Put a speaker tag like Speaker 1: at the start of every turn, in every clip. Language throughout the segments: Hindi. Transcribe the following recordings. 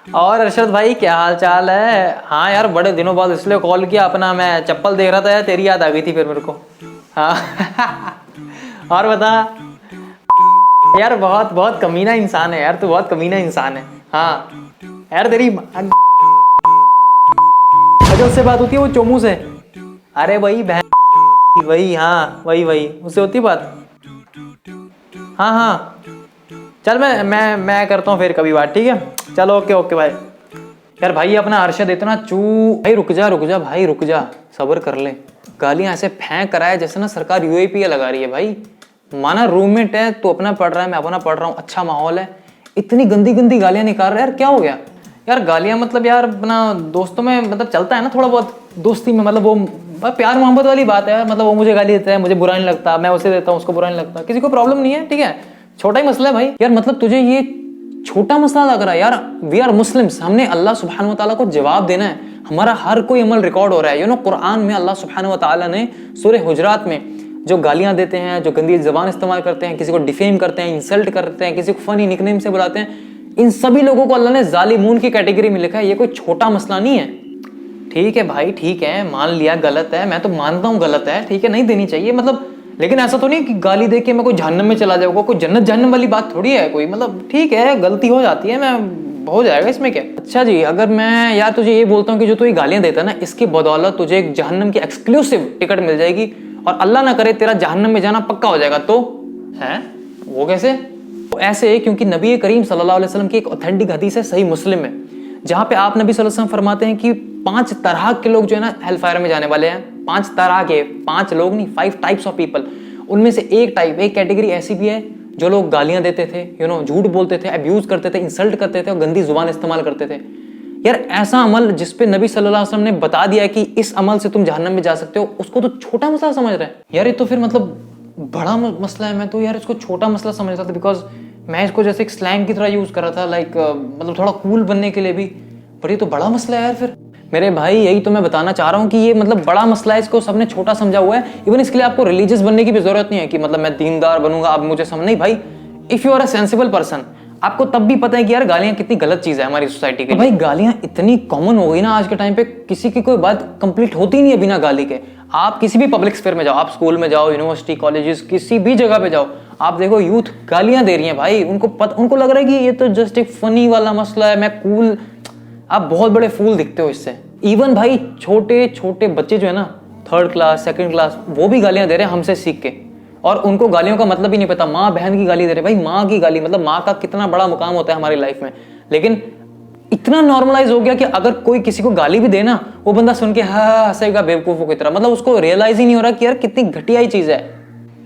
Speaker 1: और अरशद भाई क्या हाल चाल है? हाँ यार, बड़े दिनों बाद इसलिए कॉल किया, अपना मैं चप्पल देख रहा था यार, तेरी याद आ गई थी फिर मेरे को। हाँ। और बता यार, बहुत बहुत कमीना इंसान है यार तू, बहुत कमीना इंसान है। हाँ यार, तेरी अच्छा उससे बात होती है वो चोमू से? अरे वही बहन, वही, हाँ वही वही, उससे होती बात। हाँ हाँ, चल मैं करता हूँ फिर कभी बात, ठीक है? चलो ओके ओके भाई। यार भाई अपना अरशद इतना चू, भाई रुक जा भाई, रुक जा, सब्र कर ले। गालियां ऐसे फेंक रहा है जैसे ना सरकार यूएपी लगा रही है भाई। माना रूममेट है, तू अपना पढ़ रहा है, मैं अपना पढ़ रहा हूँ, अच्छा माहौल है, इतनी गंदी गंदी गालियां निकाल रहा है यार, क्या हो गया? यार गालियां मतलब यार अपना दोस्तों में मतलब चलता है ना थोड़ा बहुत, दोस्ती में मतलब वो प्यार मोहब्बत वाली बात है। मतलब वो मुझे गाली देता है, मुझे बुरा नहीं लगता, मैं उसे देता हूँ, उसको बुरा नहीं लगता, किसी को प्रॉब्लम नहीं है, ठीक है? छोटा ही मसला है भाई। यार मतलब तुझे ये छोटा मसला लग रहा है यार? वी आर मुस्लिम्स, हमने अल्लाह सुब्हानहू व तआला को जवाब देना है, हमारा हर कोई अमल रिकॉर्ड हो रहा है। कुरान में अल्लाह सुब्हानहू व तआला ने सूरह हुजरात में जो गालियां देते हैं, जो गंदी जबान इस्तेमाल करते हैं, किसी को डिफेम करते हैं, इंसल्ट करते हैं, किसी को फनी निकनेम से बुलाते हैं, इन सभी लोगों को अल्लाह ने जालिमून की कैटेगरी में लिखा है। ये कोई छोटा मसला नहीं है। ठीक है भाई, ठीक है, मान लिया गलत है, मैं तो मानता हूँ गलत है, ठीक है, नहीं देनी चाहिए मतलब, लेकिन ऐसा तो नहीं कि गाली दे के मैं कोई जहन्नम में चला जाऊंगा, कोई जन्नत जहन्नम वाली बात थोड़ी है कोई। मतलब ठीक है, गलती हो जाती है, मैं हो जाएगा, इसमें क्या। अच्छा जी, अगर मैं यार तुझे ये बोलता हूँ कि जो तू ये गालियां देता है ना, इसकी बदौलत तुझे एक जहन्नम की एक्सक्लूसिव टिकट मिल जाएगी और अल्लाह ना करे तेरा जहन्नम में जाना पक्का हो जाएगा, तो है वो कैसे? तो ऐसे क्योंकि नबी करीम सल्लल्लाहु अलैहि वसल्लम की एक ऑथेंटिक हदीस है, सही मुस्लिम में, जहां पे आप नबी सल्लल्लाहु अलैहि वसल्लम फरमाते हैं कि 5 तरह के लोग जो है ना हेल फायर में जाने वाले हैं। 5 तरह के, 5 लोग नहीं, 5 टाइप्स ऑफ पीपल। उनमें से एक कैटेगरी ऐसी भी है जो लोग गालियां देते थे, झूठ बोलते थे, अब्यूज करते थे, इंसल्ट करते थे और गंदी जुबान इस्तेमाल करते थे। यार ऐसा अमल जिसपे नबी सल्लल्लाहु अलैहि वसल्लम ने बता दिया कि इस अमल से तुम जहन्नम में जा सकते हो, उसको तो छोटा मसला समझ रहे हैं यार। ये तो फिर मतलब बड़ा मसला है। मैं तो यार इसको छोटा मसला समझ रहा था, बिकॉज मैं इसको जैसे एक स्लैंग की तरह यूज कर रहा था, लाइक मतलब थोड़ा कूल बनने के लिए भी। पर ये तो बड़ा मसला है यार फिर। मेरे भाई यही तो मैं बताना चाह रहा हूँ कि ये मतलब बड़ा मसला है, इसको सबने छोटा समझा हुआ है। इवन इसके लिए आपको रिलीजियस बनने की भी जरूरत नहीं है कि मतलब मैं दीनदार बनूंगा अब मुझे समझ नहीं। भाई if you are a sensible person, आपको तब भी पता है कि यार गालियां कितनी गलत चीज है हमारी सोसाइटी के लिए। भाई गालियां इतनी कॉमन हो गई ना आज के टाइम पे, किसी की कोई बात कंप्लीट होती नहीं है बिना गाली के। आप किसी भी पब्लिक स्फीयर में जाओ, आप स्कूल में जाओ, यूनिवर्सिटी, कॉलेजेस, किसी भी जगह पे जाओ, आप देखो यूथ गालियां दे रही है भाई। उनको लग रहा है कि ये तो जस्ट एक फनी वाला मसला है, मैं कूल। आप बहुत बड़े फूल दिखते हो इससे। इवन भाई छोटे छोटे बच्चे जो है ना, 3rd क्लास 2nd क्लास, वो भी गालियां दे रहे हैं हमसे सीख के, और उनको गालियों का मतलब ही नहीं पता। माँ बहन की गाली दे रहे। भाई माँ की गाली मतलब माँ का कितना बड़ा मुकाम होता है हमारी लाइफ में, लेकिन इतना नॉर्मलाइज हो गया कि अगर कोई किसी को गाली भी देना, वो बंदा सुन के हाँ हंसेगा बेवकूफों की तरह। मतलब उसको रियलाइज ही नहीं हो रहा कि यार कितनी घटिया ही चीज है।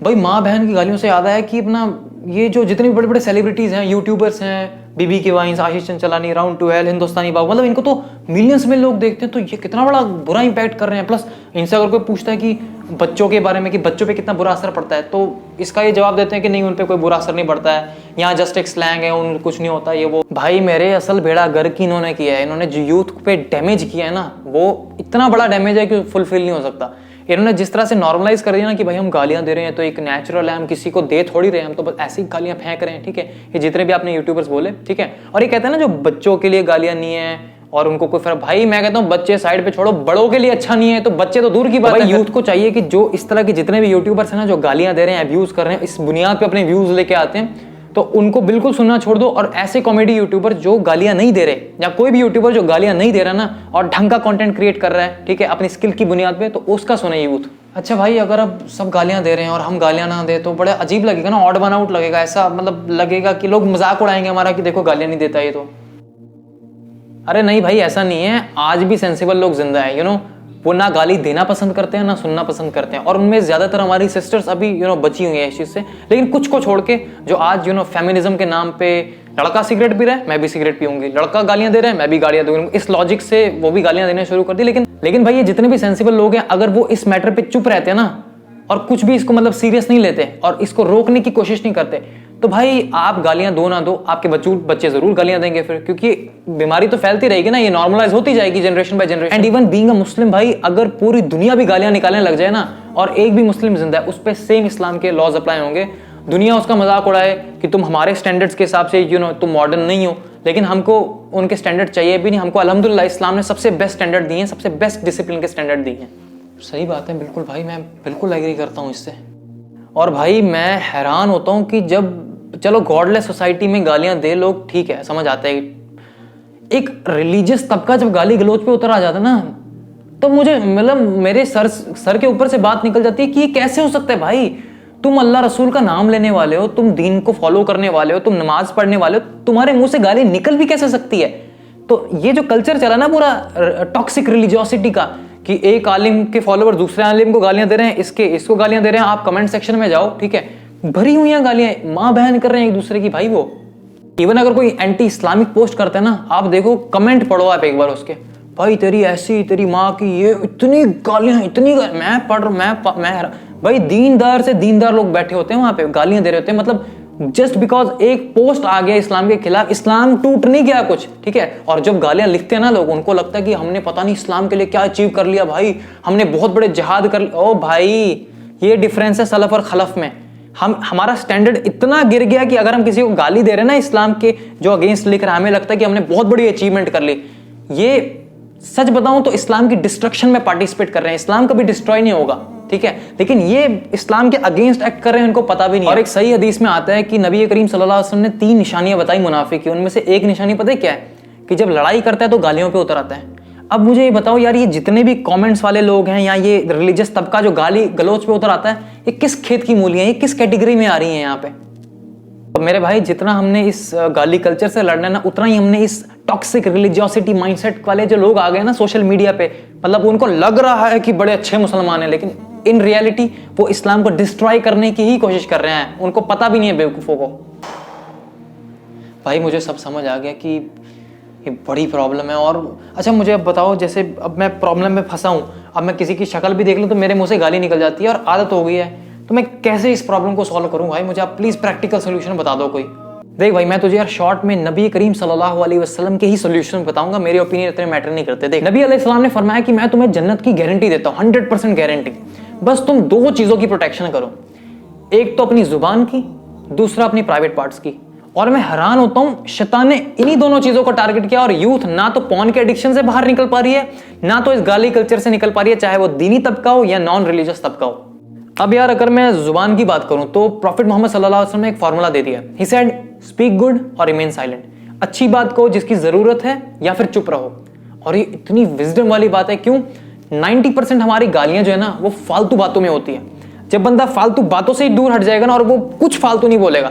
Speaker 1: भाई माँ बहन की गालियों से याद आया कि अपना ये जो जितने भी बड़े बड़े सेलिब्रिटीज हैं, यूट्यूबर्स हैं, बीबी के वाइंस, आशीष चंचलानी, राउंड 12, हिंदुस्तानी बाबू, मतलब इनको तो मिलियंस में लोग देखते हैं, तो ये कितना बड़ा बुरा इंपैक्ट कर रहे हैं। प्लस इनसे अगर कोई पूछता है कि बच्चों के बारे में कि बच्चों पे कितना बुरा असर पड़ता है, तो इसका ये जवाब देते हैं कि नहीं, उन पे कोई बुरा असर नहीं पड़ता है, यहाँ जस्ट एक स्लैंग है, उन कुछ नहीं होता ये वो। भाई मेरे असल बेड़ा गर्क की इन्होंने किया है। इन्होंने जो यूथ पे डैमेज किया है ना, वो इतना बड़ा डैमेज है कि फुलफिल नहीं हो सकता। इन्होंने जिस तरह से नॉर्मलाइज कर दिया ना कि भाई हम गालियां दे रहे हैं तो एक नेचुरल है, हम किसी को दे थोड़ी रहे हैं, हम तो बस ऐसी गालियां फेंक रहे हैं, ठीक है? ये जितने भी आपने यूट्यूबर्स बोले, ठीक है? और ये कहते हैं ना जो बच्चों के लिए गालियां नहीं है और उनको कोई फर्क, भाई मैं कहता हूँ बच्चे साइड पे छोड़ो, बड़ों के लिए अच्छा नहीं है तो बच्चे तो दूर की बात है। यूथ को चाहिए कि जो इस तरह के जितने भी यूट्यूबर्स हैं ना, जो गालियां दे रहे हैं, अब्यूज कर रहे हैं, इस बुनियाद पे अपने व्यूज लेके आते हैं, तो उनको बिल्कुल सुनना छोड़ दो। और ऐसे कॉमेडी यूट्यूबर जो गालियां नहीं दे रहे, या कोई भी यूट्यूबर जो गालियां नहीं दे रहा ना और ढंग का कंटेंट क्रिएट कर रहा है, ठीक है, अपनी स्किल की बुनियाद पे, तो उसका सुने यूथ। अच्छा भाई, अगर अब सब गालियां दे रहे हैं और हम गालियां ना दे तो बड़ा अजीब लगेगा ना, ऑड वन आउट लगेगा। ऐसा मतलब लगेगा कि लोग मजाक उड़ाएंगे हमारा कि देखो गालियां नहीं देता ये तो। अरे नहीं भाई, ऐसा नहीं है, आज भी सेंसिबल लोग जिंदा है। वो ना गाली देना पसंद करते हैं ना सुनना पसंद करते हैं, और उनमें ज्यादातर हमारी सिस्टर्स अभी बची हुई है इस चीज से। लेकिन कुछ को छोड़ के जो आज फेमिनिज्म के नाम पे, लड़का सिगरेट पी रहा है मैं भी सिगरेट पीऊंगी, लड़का गालियां दे रहा है मैं भी गालियां दूंगी, इस लॉजिक से वो भी गालियां देने शुरू कर दी। लेकिन भाई ये जितने भी सेंसिबल लोग हैं, अगर वो इस मैटर पे चुप रहते हैं ना और कुछ भी इसको मतलब सीरियस नहीं लेते और इसको रोकने की कोशिश नहीं करते, तो भाई आप गालियां दो ना दो, आपके बच्चे जरूर गालियां देंगे फिर, क्योंकि बीमारी तो फैलती रहेगी ना, ये नॉर्मलाइज होती जाएगी generation by generation. And even being a Muslim, भाई अगर पूरी दुनिया भी गालियां निकालने लग जाए ना और एक भी मुस्लिम जिंदा है, उस पर सेम इस्लाम के लॉज अप्लाई होंगे, दुनिया उसका मजाक उड़ाए कि तुम हमारे स्टैंडर्ड्स के हिसाब से तुम मॉडर्न नहीं हो, लेकिन हमको उनके स्टैंडर्ड चाहिए भी नहीं। हमको अल्हम्दुलिल्लाह इस्लाम ने सबसे बेस्ट स्टैंडर्ड दिए हैं, सबसे बेस्ट डिसिप्लिन के स्टैंडर्ड दिए हैं। सही बात है, बिल्कुल भाई, मैं बिल्कुल एग्री करता हूँ इससे। और भाई मैं हैरान होता हूँ कि जब चलो गॉडलेस सोसाइटी में गालियां दे लोग, ठीक है, समझ आता है, एक रिलीजियस तबका जब गाली गलौज पे उतर आ जाता है ना, तो मुझे मतलब मेरे सर के ऊपर से बात निकल जाती है कि ये कैसे हो सकता है भाई। तुम अल्लाह रसूल का नाम लेने वाले हो, तुम दीन को फॉलो करने वाले हो, तुम नमाज पढ़ने वाले हो, तुम्हारे मुंह से गाली निकल भी कैसे सकती है। तो ये जो कल्चर चला ना पूरा टॉक्सिक रिलीजियोसिटी का, कि एक आलिम के फॉलोवर दूसरे आलिम को गालियां दे रहे हैं, इसको गालियां दे रहे हैं, आप कमेंट सेक्शन में जाओ, ठीक है, भरी हुई हैं गालियां, माँ बहन कर रहे हैं एक दूसरे की भाई। वो इवन अगर कोई एंटी इस्लामिक पोस्ट करते हैं ना, आप देखो कमेंट पढ़ो आप एक बार उसके, भाई तेरी ऐसी, तेरी माँ की ये, इतनी गालियां, मैं पढ़ मैं भाई दीनदार से दीनदार लोग बैठे होते हैं वहां पे, गालियां दे रहे होते हैं, मतलब जस्ट बिकॉज एक पोस्ट आ गया इस्लाम के खिलाफ, इस्लाम टूट नहीं गया कुछ, ठीक है। और जब गालियां लिखते हैं ना लोग, उनको लगता है कि हमने पता नहीं इस्लाम के लिए क्या अचीव कर लिया भाई, हमने बहुत बड़े जिहाद कर लिया। ओ भाई, ये डिफरेंस है सलफ और खलफ में। हमारा स्टैंडर्ड इतना गिर गया कि अगर हम किसी को गाली दे रहे हैं ना इस्लाम के जो अगेंस्ट लिख रहा है, हमें लगता है कि हमने बहुत बड़ी अचीवमेंट कर ली। ये सच बताऊं तो इस्लाम की डिस्ट्रक्शन में पार्टिसिपेट कर रहे हैं। इस्लाम कभी डिस्ट्रॉय नहीं होगा, ठीक है, लेकिन ये इस्लाम के अगेंस्ट एक्ट कर रहे हैं, उनको पता भी नहीं। और एक सही हदीस में आता है कि नबी करीम सल्लल्लाहु अलैहि वसल्लम ने 3 निशानियां बताई मुनाफिक की, उनमें से एक निशानी पता है क्या है, कि जब लड़ाई करता है तो गालियों पे उतर आता है। अब मुझे ये बताओ यार, ये जितने भी कमेंट्स वाले लोग हैं या ये रिलीजियस तबका जो गाली गलौज पे उतर आता है, ये किस खेत की मूलियां, ये किस कैटेगरी में आ रही हैं यहाँ पे। तो मेरे भाई, जितना हमने इस गाली कल्चर से लड़ना है ना, उतना ही हमने इस टॉक्सिक रिलीजियोसिटी माइंडसेट वाले जो लोग आ गए ना सोशल मीडिया पे, मतलब उनको लग रहा है कि बड़े अच्छे मुसलमान हैं, लेकिन इन रियलिटी वो इस्लाम को डिस्ट्रॉय करने की ही कोशिश कर रहे हैं। उनको पता भी नहीं है बेवकूफों को। भाई मुझे सब समझ आ गया कि ये बड़ी प्रॉब्लम है। और अच्छा मुझे अब बताओ, जैसे अब मैं प्रॉब्लम में फंसा हूँ, अब मैं किसी की शक्ल भी देख लूँ तो मेरे मुंह से गाली निकल जाती है और आदत हो गई है, तो मैं कैसे इस प्रॉब्लम को सॉल्व करूँ भाई? मुझे आप प्लीज प्रैक्टिकल सोल्यूशन बता दो कोई। देख भाई, मैं तुझे यार शॉर्ट में नबी करीम सल्लल्लाहु अलैहि वसल्लम के ही सोल्यूशन बताऊंगा, मेरे ओपिनियन इतने मैटर नहीं करते। देख, नबी अलैहि सलाम ने फरमाया कि मैं तुम्हें जन्नत की गारंटी देता हूँ, 100% गारंटी। बस तुम 2 चीजों की प्रोटेक्शन करो, एक तो अपनी जुबान की, दूसरा अपनी प्राइवेट पार्ट्स की। और मैं हैरान होता हूं, शैतान ने इन्हीं दोनों चीजों को टारगेट किया, और यूथ ना तो पॉर्न के एडिक्शन से बाहर निकल पा रही है, ना तो इस गाली कल्चर से निकल पा रही है, चाहे वो दीनी तबका हो या नॉन रिलीजियस तबका हो। अब यार अगर मैं जुबान की बात करूं तो प्रॉफिट मोहम्मद सल्लल्लाहु अलैहि वसल्लम ने एक फार्मूला दे दिया। ही सेड स्पीक गुड और रिमेन साइलेंट। अच्छी बात कहो जिसकी जरूरत है, या फिर चुप रहो। और ये इतनी विजडम वाली बात है। क्यों? 90% हमारी गालियां जो है ना, वो फालतू बातों में होती है। जब बंदा फालतू बातों से ही दूर हट जाएगा ना, और वो कुछ फालतू नहीं बोलेगा,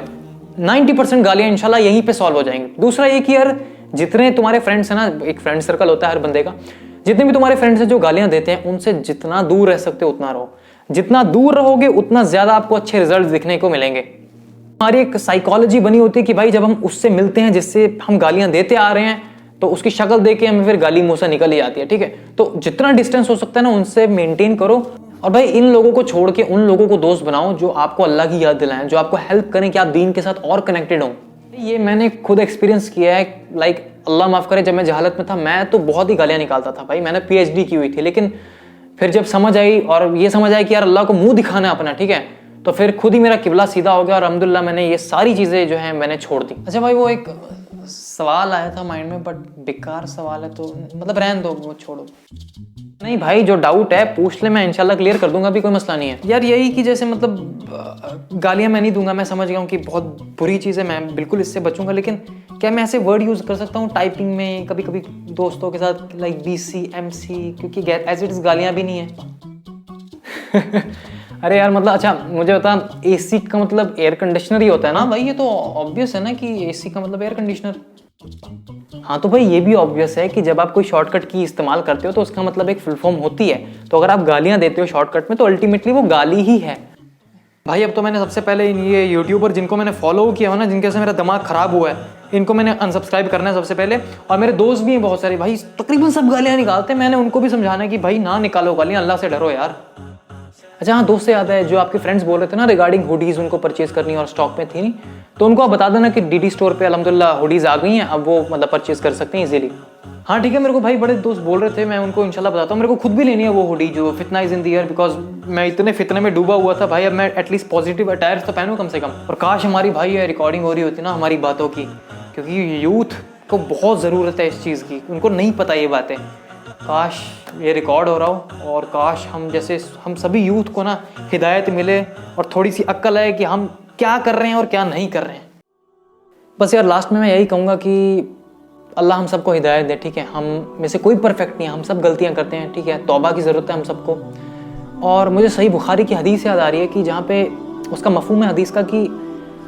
Speaker 1: 90% गालियां इंशाल्लाह यहीं पे सॉल्व हो जाएंगी। दूसरा ये कि यार जितने तुम्हारे फ्रेंड्स हैं ना, एक फ्रेंड सर्कल होता है हर बंदे का, जितने भी तुम्हारे फ्रेंड्स हैं जो गालियां देते हैं, उनसे जितना दूर रह सकते हो उतना रहो। जितना दूर रहोगे उतना ज्यादा आपको अच्छे रिजल्ट दिखने को मिलेंगे। हमारी एक साइकोलॉजी बनी होती है कि भाई जब हम उससे मिलते हैं जिससे हम गालियां देते आ रहे हैं, तो उसकी शक्ल देख के हमें फिर गाली मुंह से निकल ही आती है। ठीक है, तो जितना डिस्टेंस हो सकता है ना उनसे मेंटेन करो। और भाई इन लोगों को छोड़ के उन लोगों को दोस्त बनाओ जो आपको अल्लाह की याद दिलाएं, जो आपको हेल्प करें कि आप दीन के साथ और कनेक्टेड हो। ये मैंने खुद एक्सपीरियंस किया है। लाइक अल्लाह माफ करे, जब मैं जहालत में था मैं तो बहुत ही गालियां निकालता था भाई। मैंने PhD की हुई थी, लेकिन फिर जब समझ आई और ये समझ आई कि यार अल्लाह को मुंह दिखाना है अपना, ठीक है, तो फिर खुद ही मेरा किबला सीधा हो गया और अल्हम्दुलिल्लाह मैंने ये सारी चीज़ें जो हैं मैंने छोड़ दी। अच्छा भाई, वो एक सवाल आया था माइंड में, बट बेकार सवाल है तो मतलब रहने दो, वो छोड़ो। नहीं भाई, जो डाउट है पूछ ले, मैं इंशाल्लाह क्लियर कर दूंगा, अभी कोई मसला नहीं है यार। यही कि जैसे मतलब गालियां मैं नहीं दूंगा, मैं समझ गया हूँ कि बहुत बुरी चीज़ है, मैं बिल्कुल इससे बचूंगा। लेकिन क्या मैं ऐसे वर्ड यूज़ कर सकता हूँ टाइपिंग में कभी कभी दोस्तों के साथ, लाइक BC MC, क्योंकि एज इट इज़ गालियाँ भी नहीं है। अरे यार मतलब अच्छा मुझे बता, AC का मतलब एयर कंडीशनर ही होता है ना भाई? ये तो ऑब्वियस है ना कि AC का मतलब एयर कंडीशनर। हाँ तो भाई ये भी ऑब्वियस है कि जब आप कोई शॉर्टकट की इस्तेमाल करते हो तो उसका मतलब एक फुल फॉर्म होती है। तो अगर आप गालियां देते हो शॉर्टकट में तो अल्टीमेटली वो गाली ही है भाई। अब तो मैंने सबसे पहले ये यूट्यूबर जिनको मैंने फॉलो किया हो ना, जिनके से मेरा दिमाग खराब हुआ है, इनको मैंने अनसब्सक्राइब करना है सबसे पहले। और मेरे दोस्त भी हैं बहुत सारे भाई, तकरीबन सब गालियां निकालते हैं। मैंने उनको भी समझाना है कि भाई ना निकालो गालियां, अल्लाह से डरो यार। अच्छा हाँ, दोस्त से याद है, जो आपके फ्रेंड्स बोल रहे थे ना रिगार्डिंग हुडीज उनको परचेज करनी और स्टॉक में थी नहीं, तो उनको आप बता देना कि DD स्टोर पे अल्हम्दुलिल्लाह हुडीज आ गई हैं, अब वो मतलब परचेज कर सकते हैं इजीली। हाँ ठीक है, मेरे को भाई बड़े दोस्त बोल रहे थे, मैं उनको इंशाल्लाह बताता हूँ। मेरे को खुद भी लेनी है वो हुडी जो फितना is in the air, because मैं इतने फितने में डूबा हुआ था भाई। अब मैं एटलीस्ट पॉजिटिव अटायर तो पहनूं कम से कम। और काश हमारी भाई ये रिकॉर्डिंग हो रही होती ना हमारी बातों की, क्योंकि यूथ को बहुत ज़रूरत है इस चीज़ की, उनको नहीं पता ये बातें। काश ये रिकॉर्ड हो रहा हो और काश हम सभी यूथ को ना हिदायत मिले और थोड़ी सी अक्ल आए कि हम क्या कर रहे हैं और क्या नहीं कर रहे हैं। बस यार लास्ट में मैं यही कहूँगा कि अल्लाह हम सबको हिदायत दे, ठीक है। हम में से कोई परफेक्ट नहीं है, हम सब गलतियाँ करते हैं, ठीक है। तौबा की ज़रूरत है हम सबको। और मुझे सही बुखारी की हदीस याद आ रही है कि जहाँ पे उसका मफहूम है हदीस का कि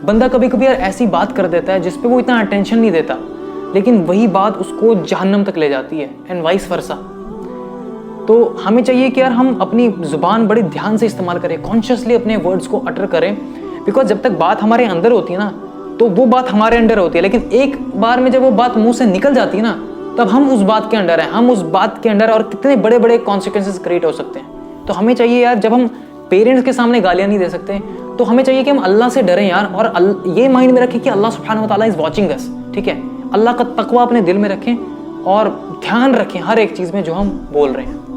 Speaker 1: बंदा कभी कभी यार ऐसी बात कर देता है जिस पे वो इतना अटेंशन नहीं देता, लेकिन वही बात उसको जहन्नम तक ले जाती है, एंड वाइस वर्सा। तो हमें चाहिए कि यार हम अपनी ज़ुबान बड़े ध्यान से इस्तेमाल करें, कॉन्शियसली अपने वर्ड्स को अटर करें, बिकॉज जब तक बात हमारे अंदर होती है ना तो वो बात हमारे अंडर होती है, लेकिन एक बार में जब वो बात मुंह से निकल जाती है ना तब हम उस बात के अंडर हैं, हम उस बात के अंडर, और कितने बड़े बड़े कॉन्सिक्वेंसेस क्रिएट हो सकते हैं। तो हमें चाहिए यार, जब हम पेरेंट्स के सामने गालियाँ नहीं दे सकते तो हमें चाहिए कि हम अल्लाह से डरें यार, और ये माइंड में रखें कि अल्लाह सुब्हानहू व तआला इज़ वॉचिंग अस, ठीक है। अल्लाह का तकवा अपने दिल में रखें और ध्यान रखें हर एक चीज़ में जो हम बोल रहे हैं।